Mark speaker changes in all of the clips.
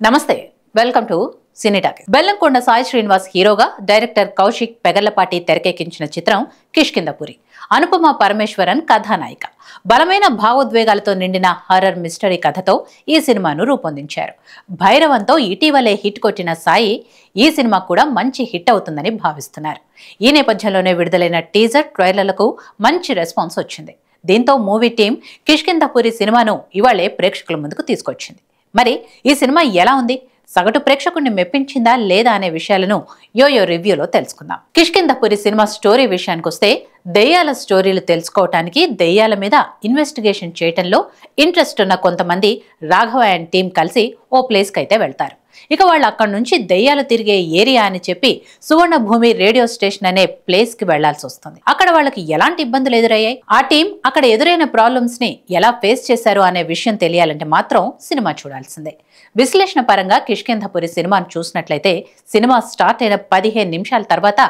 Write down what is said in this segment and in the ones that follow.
Speaker 1: నమస్తే, welcome to cine talkies. Bellamkonda Sai Srinivas హీరోగా director Kaushik పెగర్లపాటి తెరకెక్కించిన చిత్రం కిష్కింధపురి. అనుపమ పరమేశ్వరన్ కథానాయిక. బలమైన భావోద్వేగాలతో నిండిన హారర్ మిస్టరీ కథతో ఈ సినిమాను రూపొందించారు. భైరవంతో ఇటీవలే హిట్ కొట్టిన సాయి ఈ సినిమా కూడా మంచి హిట్ అవుతుందని భావిస్తున్నారు. ఈ నేపథ్యంలోనే విడుదలైన టీజర్, ట్రైలర్లకు మంచి రెస్పాన్స్ వచ్చింది. దీంతో మూవీ టీం కిష్కింధపురి సినిమాను ఇవాళే ప్రేక్షకుల ముందుకు తీసుకొచ్చింది. మరి ఈ సినిమా ఎలా ఉంది, సగటు ప్రేక్షకుడిని మెప్పించిందా లేదా అనే విషయాలను యోయో రివ్యూలో తెలుసుకుందాం. కిష్కింధపురి సినిమా స్టోరీ విషయానికి వస్తే, దెయ్యాల స్టోరీలు తెలుసుకోవటానికి, దెయ్యాల మీద ఇన్వెస్టిగేషన్ చేయటంలో ఇంట్రెస్ట్ ఉన్న కొంతమంది రాఘవ అండ్ టీం కలిసి ఓ ప్లేస్కి అయితే వెళ్తారు. ఇక వాళ్ళు అక్కడి నుంచి దెయ్యాలు తిరిగే ఏరియా అని చెప్పి సువర్ణభూమి రేడియో స్టేషన్ అనే ప్లేస్ కి వెళ్లాల్సి వస్తుంది. అక్కడ వాళ్ళకి ఎలాంటి ఇబ్బందులు ఎదురయ్యాయి, ఆ టీం అక్కడ ఎదురైన ప్రాబ్లమ్స్ ని ఎలా ఫేస్ చేశారు అనే విషయం తెలియాలంటే మాత్రం సినిమా చూడాల్సిందే. విశ్లేషణ పరంగా కిష్కింధపురి సినిమాను చూసినట్లయితే, సినిమా స్టార్ట్ అయిన 15 నిమిషాల తర్వాత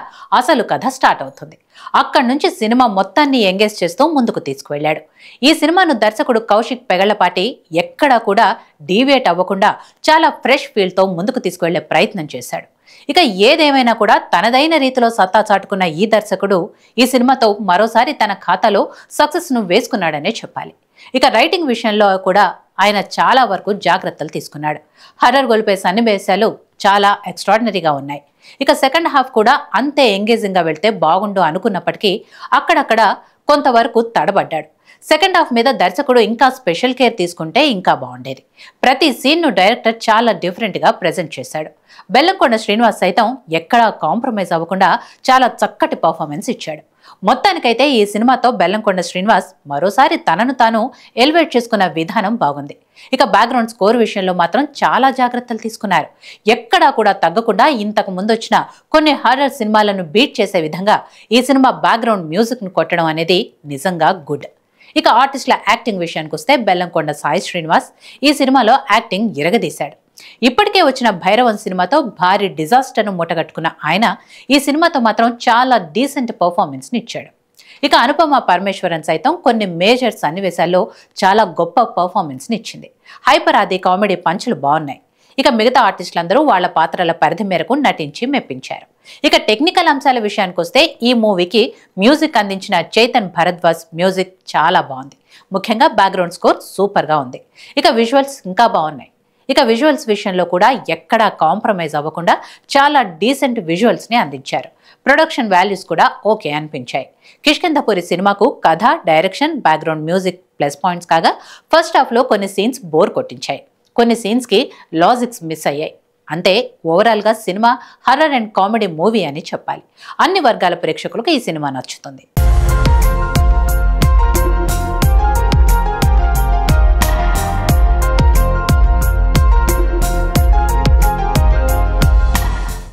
Speaker 1: అసలు కథ స్టార్ట్ అవుతుంది. అక్కడి నుంచి సినిమా మొత్తాన్ని ఎంగేజ్ చేస్తూ ముందుకు తీసుకువెళ్లాడు. ఈ సినిమాను దర్శకుడు కౌశిక్ పెగర్లపాటి ఎక్కడా కూడా డీవియేట్ అవ్వకుండా చాలా ఫ్రెష్ ఫీల్ తో ముందుకు తీసుకువెళ్లే ప్రయత్నం చేశాడు. ఇక ఏదేమైనా కూడా తనదైన రీతిలో సత్తా చాటుకున్న ఈ దర్శకుడు ఈ సినిమాతో మరోసారి తన ఖాతాలో సక్సెస్ ను వేసుకున్నాడనే చెప్పాలి. ఇక రైటింగ్ విషయంలో కూడా ఆయన చాలా వరకు జాగ్రత్తలు తీసుకున్నాడు. హర్రర్ గొలిపే సన్నివేశాలు చాలా ఎక్స్ట్రాడినరీగా ఉన్నాయి. ఇక సెకండ్ హాఫ్ కూడా అంతే ఎంగేజింగ్ గా వెళ్తే బాగుండు అనుకున్నప్పటికీ అక్కడక్కడ కొంతవరకు తడబడ్డాడు. సెకండ్ హాఫ్ మీద దర్శకుడు ఇంకా స్పెషల్ కేర్ తీసుకుంటే ఇంకా బాగుండేది. ప్రతి సీన్ను డైరెక్టర్ చాలా డిఫరెంట్గా ప్రజెంట్ చేశాడు. బెల్లంకొండ శ్రీనివాస్ సైతం ఎక్కడా కాంప్రమైజ్ అవ్వకుండా చాలా చక్కటి పర్ఫార్మెన్స్ ఇచ్చాడు. మొత్తానికైతే ఈ సినిమాతో బెల్లంకొండ శ్రీనివాస్ మరోసారి తనను తాను ఎలివేట్ చేసుకున్న విధానం బాగుంది. ఇక బ్యాక్గ్రౌండ్ స్కోర్ విషయంలో మాత్రం చాలా జాగ్రత్తలు తీసుకున్నారు. ఎక్కడా కూడా తగ్గకుండా ఇంతకు ముందు వచ్చిన కొన్ని హారర్ సినిమాలను బీట్ చేసే విధంగా ఈ సినిమా బ్యాక్గ్రౌండ్ మ్యూజిక్ ను కొట్టడం అనేది నిజంగా గుడ్. ఇక ఆర్టిస్టుల యాక్టింగ్ విషయానికి వస్తే, బెల్లంకొండ సాయి శ్రీనివాస్ ఈ సినిమాలో యాక్టింగ్ ఇరగదీశాడు. ఇప్పటికే వచ్చిన భైరవన్ సినిమాతో భారీ డిజాస్టర్ను మూటగట్టుకున్న ఆయన ఈ సినిమాతో మాత్రం చాలా డీసెంట్ పర్ఫార్మెన్స్ ని ఇచ్చాడు. ఇక అనుపమ పరమేశ్వరన్ సైతం కొన్ని మేజర్ సన్నివేశాల్లో చాలా గొప్ప పర్ఫార్మెన్స్ ని ఇచ్చింది. హైపర్ ఆది కామెడీ పంచులు బాగున్నాయి. ఇక మిగతా ఆర్టిస్టులందరూ వాళ్ల పాత్రల పరిధి మేరకు నటించి మెప్పించారు. ఇక టెక్నికల్ అంశాల విషయానికి వస్తే, ఈ మూవీకి మ్యూజిక్ అందించిన చైతన్ భరద్వాజ్ మ్యూజిక్ చాలా బాగుంది. ముఖ్యంగా బ్యాక్గ్రౌండ్ స్కోర్ సూపర్ గా ఉంది. ఇక విజువల్స్ ఇంకా బాగున్నాయి. ఇక విజువల్స్ విషయంలో కూడా ఎక్కడా కాంప్రమైజ్ అవ్వకుండా చాలా డీసెంట్ విజువల్స్ ని అందించారు. ప్రొడక్షన్ వాల్యూస్ కూడా ఓకే అనిపించాయి. కిష్కింధపురి సినిమాకు కథ, direction, background music plus points కాగా, ఫస్ట్ హాఫ్ లో కొన్ని సీన్స్ బోర్ కొట్టించాయి. కొన్ని సీన్స్ కి లాజిక్స్ మిస్ అయ్యాయి. అంటే ఓవరాల్ గా cinema horror and comedy movie అని చెప్పాలి. అన్ని వర్గాల ప్రేక్షకులకు ఈ సినిమా నచ్చుతుంది.